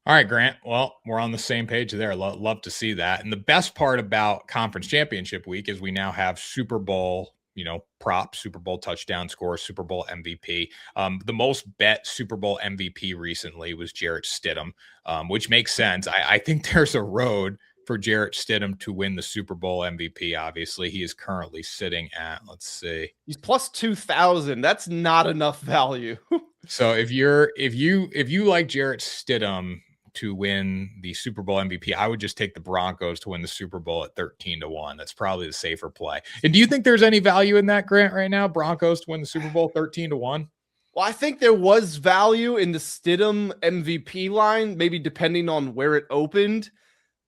All right, Grant. Well, we're on the same page there. Love to see that. And the best part about conference championship week is we now have Super Bowl, prop, Super Bowl touchdown score, Super Bowl MVP. The most bet Super Bowl MVP recently was Jarrett Stidham, which makes sense. I think there's a road for Jarrett Stidham to win the Super Bowl MVP. Obviously, he is currently sitting at, let's see, he's plus 2,000. That's not enough value. So if you like Jarrett Stidham to win the Super Bowl MVP, I would just take the Broncos to win the Super Bowl at 13-1. That's probably the safer play. And do you think there's any value in that, Grant, right now? Broncos to win the Super Bowl 13-1? Well, I think there was value in the Stidham MVP line, maybe depending on where it opened.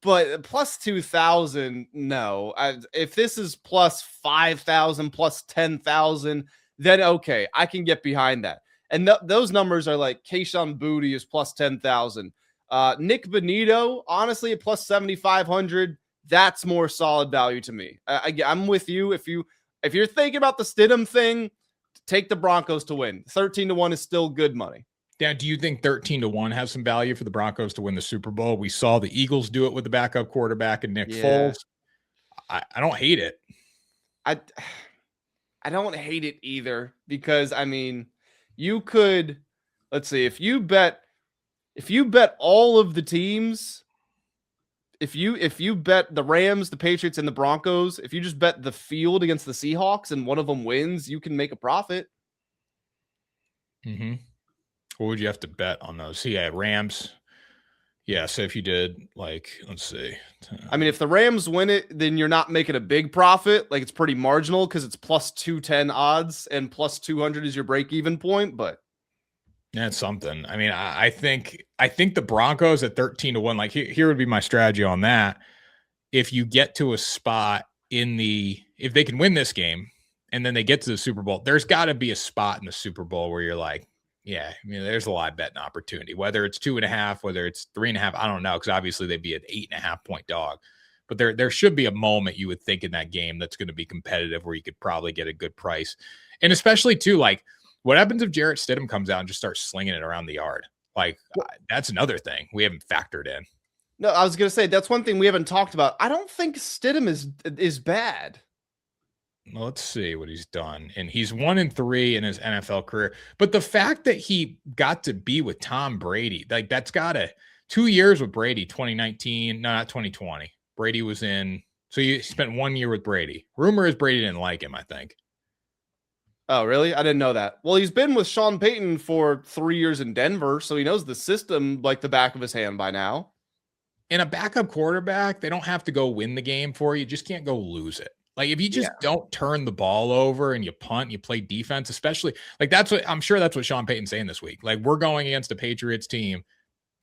But plus 2,000, no. If this is plus 5,000, plus 10,000, then okay, I can get behind that. And those numbers are like Kayshon Boutte is plus 10,000. Nick Bonito, honestly, at plus 7,500, that's more solid value to me. I'm with you. If you're thinking about the Stidham thing, take the Broncos to win. 13-1 is still good money. Now, do you think 13-1 has some value for the Broncos to win the Super Bowl? We saw the Eagles do it with the backup quarterback and Nick Foles. I don't hate it. I don't hate it either because, you could, let's see, if you bet all of the teams, if you bet the Rams, the Patriots, and the Broncos, if you just bet the field against the Seahawks and one of them wins, you can make a profit. Mm-hmm. What would you have to bet on those? Yeah, Rams. Yeah, so if you did, let's see. If the Rams win it, then you're not making a big profit. Like, it's pretty marginal because it's plus 210 odds and plus 200 is your break-even point, but that's something. I think the Broncos at 13-1, here would be my strategy on that. If you get to a spot if they can win this game and then they get to the Super Bowl, there's got to be a spot in the Super Bowl where you're like, yeah, there's a live betting opportunity, whether it's 2.5, whether it's 3.5, I don't know. Cause obviously they'd be an 8.5 point dog, but there should be a moment you would think in that game that's going to be competitive where you could probably get a good price. And especially too, what happens if Jarrett Stidham comes out and just starts slinging it around the yard? That's another thing we haven't factored in. No, I was going to say, that's one thing we haven't talked about. I don't think Stidham is bad. Well, let's see what he's done. And he's 1-3 in his NFL career. But the fact that he got to be with Tom Brady, that's got 2 years with Brady, 2019, no, not 2020. Brady was in, so you spent 1 year with Brady. Rumor is Brady didn't like him, I think. Oh, really? I didn't know that. Well, he's been with Sean Payton for 3 years in Denver, so he knows the system like the back of his hand by now. And a backup quarterback, they don't have to go win the game for you. You just can't go lose it. If you just don't turn the ball over and you punt, you play defense, especially I'm sure that's what Sean Payton's saying this week. We're going against a Patriots team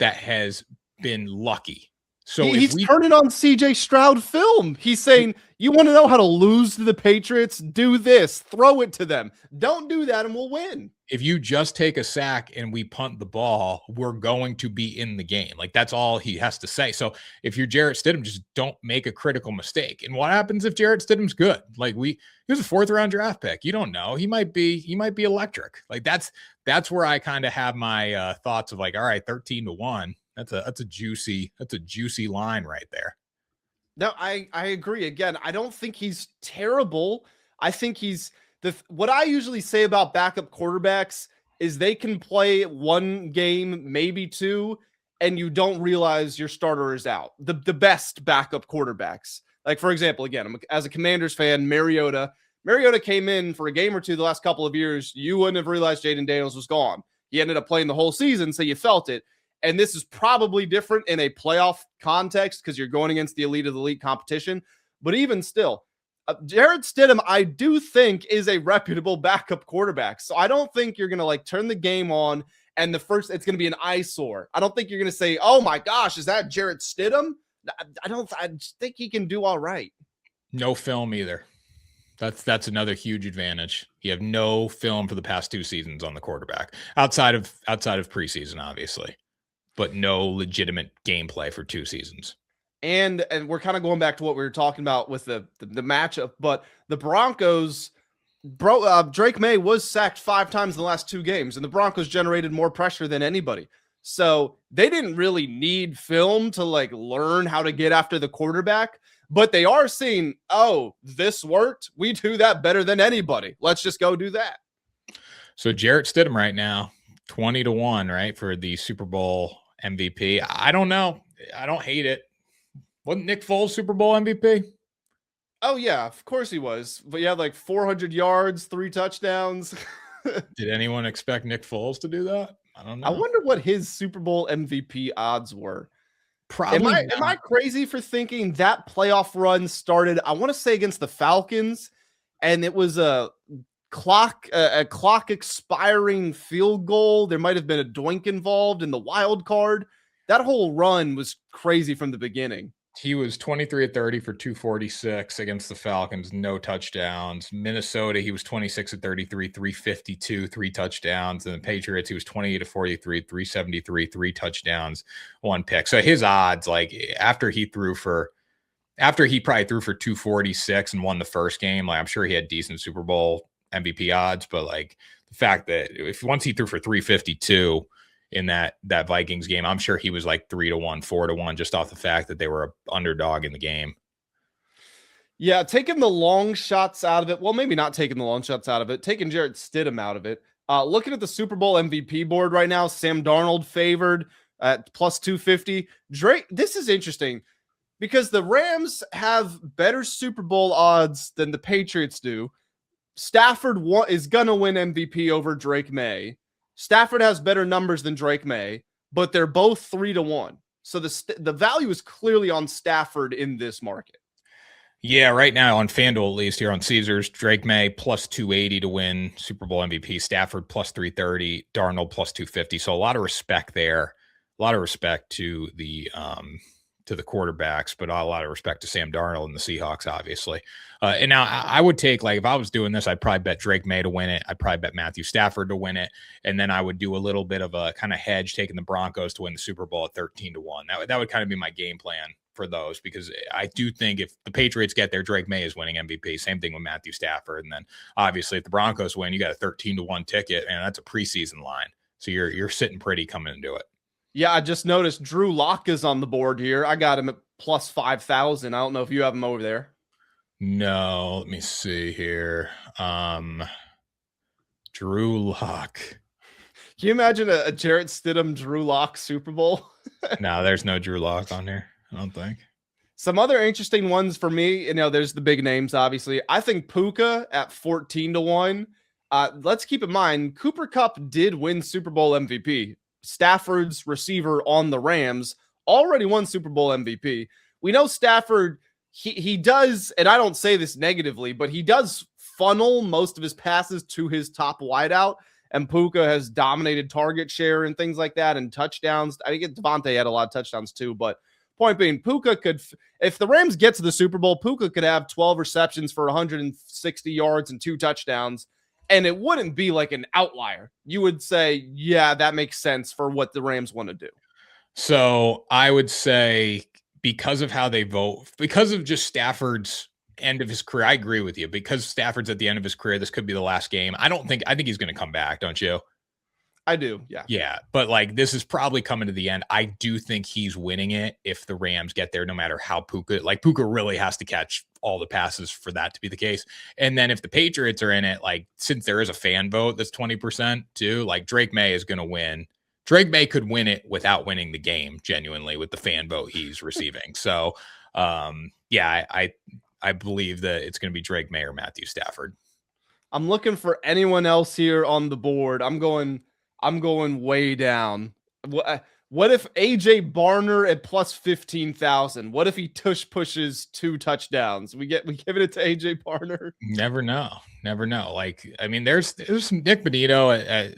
that has been lucky. So he's turning on CJ Stroud film. He's saying, you want to know how to lose to the Patriots? Do this, throw it to them. Don't do that and we'll win. If you just take a sack and we punt the ball, we're going to be in the game. That's all he has to say. So if you're Jarrett Stidham, just don't make a critical mistake. And what happens if Jarrett Stidham's good? He was a 4th round draft pick. You don't know. He might be electric. That's where I kind of have my thoughts of all right, 13-1. That's a juicy line right there. No, I agree. Again, I don't think he's terrible. I think he's what I usually say about backup quarterbacks is they can play one game, maybe two, and you don't realize your starter is out. The best backup quarterbacks. For example, again, as a Commanders fan, Mariota came in for a game or two the last couple of years. You wouldn't have realized Jaden Daniels was gone. He ended up playing the whole season, so you felt it. And this is probably different in a playoff context because you're going against the elite of the league competition. But even still, Jarrett Stidham, I do think, is a reputable backup quarterback. So I don't think you're going to turn the game on and it's going to be an eyesore. I don't think you're going to say, oh my gosh, is that Jarrett Stidham? I just think he can do all right. No film either. That's another huge advantage. You have no film for the past 2 seasons on the quarterback outside of preseason, obviously, but no legitimate gameplay for 2 seasons. And we're kind of going back to what we were talking about with the matchup, but the Broncos, Drake Maye was sacked 5 times in the last 2 games, and the Broncos generated more pressure than anybody. So they didn't really need film to like learn how to get after the quarterback, but they are seeing, oh, this worked. We do that better than anybody. Let's just go do that. So Jarrett Stidham right now, 20-1, right, for the Super Bowl MVP. I don't know. I don't hate it. Wasn't Nick Foles Super Bowl MVP? Oh, yeah, of course he was. But he had like 400 yards, 3 touchdowns. Did anyone expect Nick Foles to do that? I don't know. I wonder what his Super Bowl MVP odds were. Probably Am I crazy for thinking that playoff run started, I want to say against the Falcons, and it was a clock expiring field goal. There might have been a doink involved in the wild card. That whole run was crazy from the beginning. He was 23 of 30 for 246 against the Falcons, no touchdowns. Minnesota, he was 26 of 33, 352, 3 touchdowns. And the Patriots, he was 28 of 43, 373, 3 touchdowns, 1 pick. So his odds, like after he probably threw for 246 and won the first game, like I'm sure he had decent Super Bowl MVP odds, but like the fact that once he threw for 352 in that Vikings game, I'm sure he was like 3-1, 4-1, just off the fact that they were an underdog in the game. Yeah, taking the long shots out of it. Well, maybe not taking the long shots out of it. Taking Jarrett Stidham out of it. Looking at the Super Bowl MVP board right now, Sam Darnold favored at plus 250. Drake, this is interesting because the Rams have better Super Bowl odds than the Patriots do. Stafford is going to win MVP over Drake Maye. Stafford has better numbers than Drake Maye, but they're both 3-1. So the value is clearly on Stafford in this market. Yeah, right now on FanDuel, at least here on Caesars, Drake Maye plus 280 to win Super Bowl MVP, Stafford plus 330, Darnold plus 250. So a lot of respect there. A lot of respect to the quarterbacks, but a lot of respect to Sam Darnold and the Seahawks, obviously. And now I would take, like, if I was doing this, I'd probably bet Drake Maye to win it. I'd probably bet Matthew Stafford to win it. And then I would do a little bit of a kind of hedge, taking the Broncos to win the Super Bowl at 13-1. That would kind of be my game plan for those, because I do think if the Patriots get there, Drake Maye is winning MVP. Same thing with Matthew Stafford. And then obviously if the Broncos win, you got a 13-1 ticket, and that's a preseason line. So you're sitting pretty coming into it. Yeah, I just noticed Drew Lock is on the board here. I got him at plus 5,000. I don't know if you have him over there. No, let me see here. Drew Lock. Can you imagine a Jarrett Stidham Drew Lock Super Bowl? No, there's no Drew Lock on here, I don't think. Some other interesting ones for me, there's the big names, obviously. I think Puka at 14-1. Let's keep in mind, Cooper Kupp did win Super Bowl MVP. Stafford's receiver on the Rams already won Super Bowl MVP. We know Stafford, he does, and I don't say this negatively, but he does funnel most of his passes to his top wideout, and Puka has dominated target share and things like that and touchdowns. I think Devontae had a lot of touchdowns too, but point being, Puka could, if the Rams get to the Super Bowl, Puka could have 12 receptions for 160 yards and 2 touchdowns. And it wouldn't be like an outlier. You would say, yeah, that makes sense for what the Rams want to do. So I would say, because of how they vote, because of just Stafford's end of his career, I agree with you. Because Stafford's at the end of his career, this could be the last game. I think he's going to come back, don't you? I do, yeah. Yeah, but like this is probably coming to the end. I do think he's winning it if the Rams get there, no matter how Puka really has to catch all the passes for that to be the case. And then if the Patriots are in it, like, since there is a fan vote that's 20% too, like Drake Maye is going to win. Drake Maye could win it without winning the game, genuinely, with the fan vote he's receiving. So, yeah, I believe that it's going to be Drake Maye or Matthew Stafford. I'm looking for anyone else here on the board. I'm going way down. What if AJ Barner at plus 15,000? What if he pushes 2 touchdowns? We giving it to AJ Barner? Never know. Like, I mean, there's some Nick Bonito at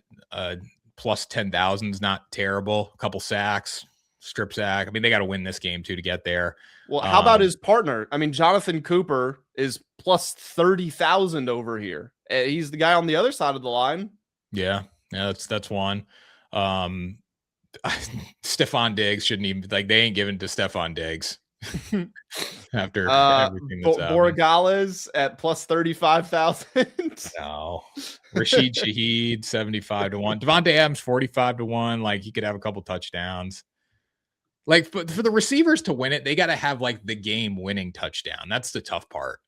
plus 10,000 is not terrible. A couple sacks, strip sack. I mean, they got to win this game too to get there. Well, how about his partner? I mean, Jonathan Cooper is plus 30,000 over here. He's the guy on the other side of the line. Yeah, that's one. Stephon Diggs shouldn't even, like, they ain't giving to Stephon Diggs. after everything that's happened. Borregales at plus 35,000. No. Rashid Shaheed, 75 to 1. Devontae Adams, 45 to 1. Like, he could have a couple touchdowns. Like, for the receivers to win it, they got to have like the game winning touchdown. That's the tough part.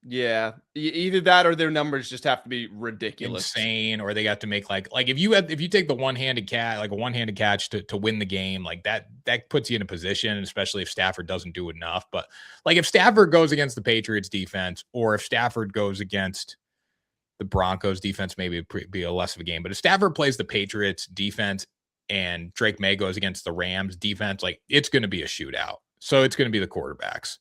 Yeah, either that or their numbers just have to be ridiculous, insane, or they got to make like if you take the one-handed catch to win the game, like that puts you in a position, especially if Stafford doesn't do enough. But like if Stafford goes against the Patriots defense, or if Stafford goes against the Broncos defense, maybe it'd be a less of a game. But if Stafford plays the Patriots defense and Drake Maye goes against the Rams defense, like it's going to be a shootout. So it's going to be the quarterbacks.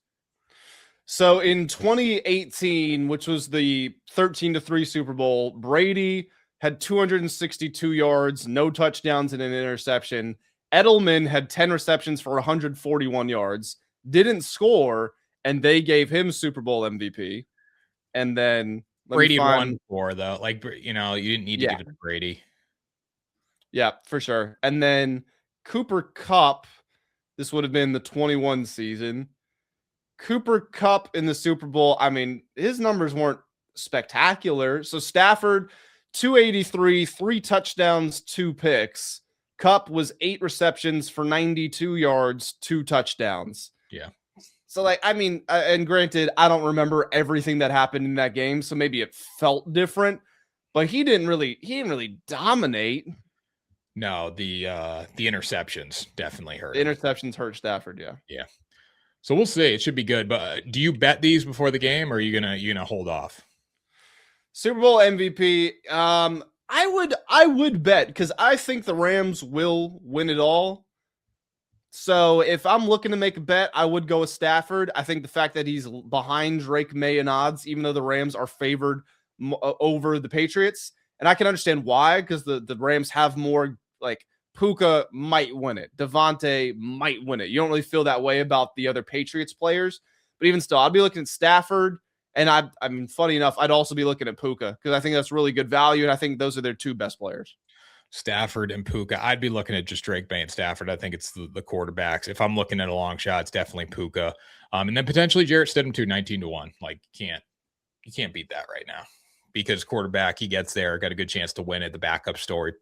So in 2018, which was the 13-3 Super Bowl, Brady had 262 yards, no touchdowns, and an interception. Edelman had 10 receptions for 141 yards, didn't score, and they gave him Super Bowl MVP. And then Brady won before, though. Like, you didn't need to give it to Brady. Yeah, for sure. And then Cooper Kupp, this would have been the 21 season. Cooper Kupp in the Super Bowl, I mean, his numbers weren't spectacular. So Stafford, 283, 3 touchdowns, 2 picks. Kupp was 8 receptions for 92 yards, 2 touchdowns. Yeah. So, like, I mean, and granted, I don't remember everything that happened in that game, so maybe it felt different, but he didn't really dominate. No, the interceptions definitely hurt. The interceptions hurt Stafford, yeah. Yeah. So we'll see. It should be good. But do you bet these before the game, or are you gonna hold off? Super Bowl MVP. I would bet, because I think the Rams will win it all. So if I'm looking to make a bet, I would go with Stafford. I think the fact that he's behind Drake Maye in odds, even though the Rams are favored over the Patriots, and I can understand why, because the Rams have more, like, Puka might win it. Devontae might win it. You don't really feel that way about the other Patriots players. But even still, I'd be looking at Stafford. And I mean, funny enough, I'd also be looking at Puka, because I think that's really good value. And I think those are their 2 best players. Stafford and Puka. I'd be looking at just Drake Maye and Stafford. I think it's the quarterbacks. If I'm looking at a long shot, it's definitely Puka. And then potentially Jarrett Stidham too, 19 to 1. Like, you can't beat that right now. Because quarterback, he gets there, got a good chance to win it. The backup story,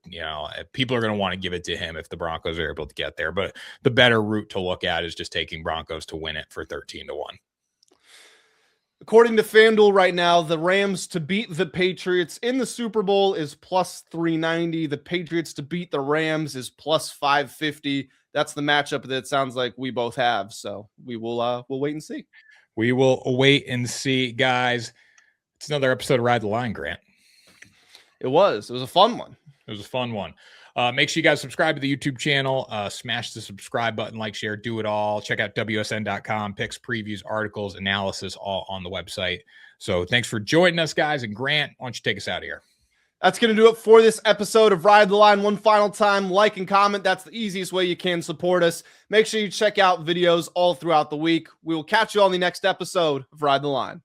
people are going to want to give it to him if the Broncos are able to get there. But the better route to look at is just taking Broncos to win it for 13 to 1. According to FanDuel right now, the Rams to beat the Patriots in the Super Bowl is plus 390. The Patriots to beat the Rams is plus 550. That's the matchup that it sounds like we both have. So we'll wait and see. We will wait and see, guys. It's another episode of Ride the Line, Grant. It was a fun one. It was a fun one. Make sure you guys subscribe to the YouTube channel. Smash the subscribe button, like, share, do it all. Check out WSN.com. Picks, previews, articles, analysis, all on the website. So thanks for joining us, guys. And Grant, why don't you take us out of here? That's going to do it for this episode of Ride the Line. One final time, like and comment. That's the easiest way you can support us. Make sure you check out videos all throughout the week. We will catch you on the next episode of Ride the Line.